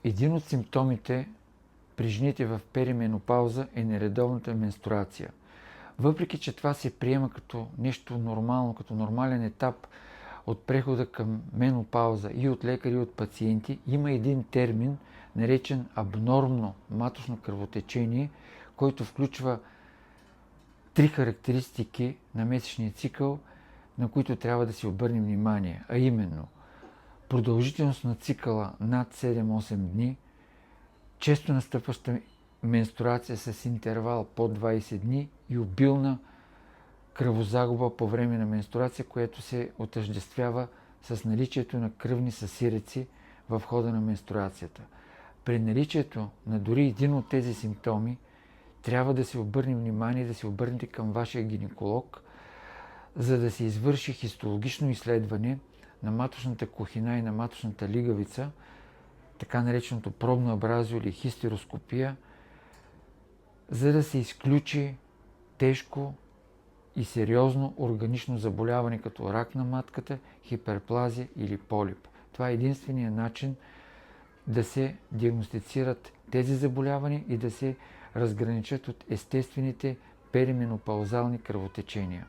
Един от симптомите при жените в перименопауза е нередовната менструация. Въпреки че това се приема като нещо нормално, като нормален етап от прехода към менопауза и от лекари, и от пациенти, има един термин, наречен абнормно маточно кръвотечение, който включва 3 характеристики на месечния цикъл, на които трябва да си обърнем внимание, а именно продължителност на цикъла над 7-8 дни, често настъпваща менструация с интервал под 20 дни и обилна кръвозагуба по време на менструация, което се отъждествява с наличието на кръвни съсиреци в хода на менструацията. При наличието на дори един от тези симптоми трябва да се обърне внимание, да се обърнете към вашия гинеколог, за да се извърши хистологично изследване на маточната кухина и на маточната лигавица, така нареченото пробно абразио или хистероскопия, за да се изключи тежко и сериозно органично заболяване като рак на матката, хиперплазия или полип. Това е единствения начин да се диагностицират тези заболявания и да се разграничат от естествените перименопаузални кръвотечения.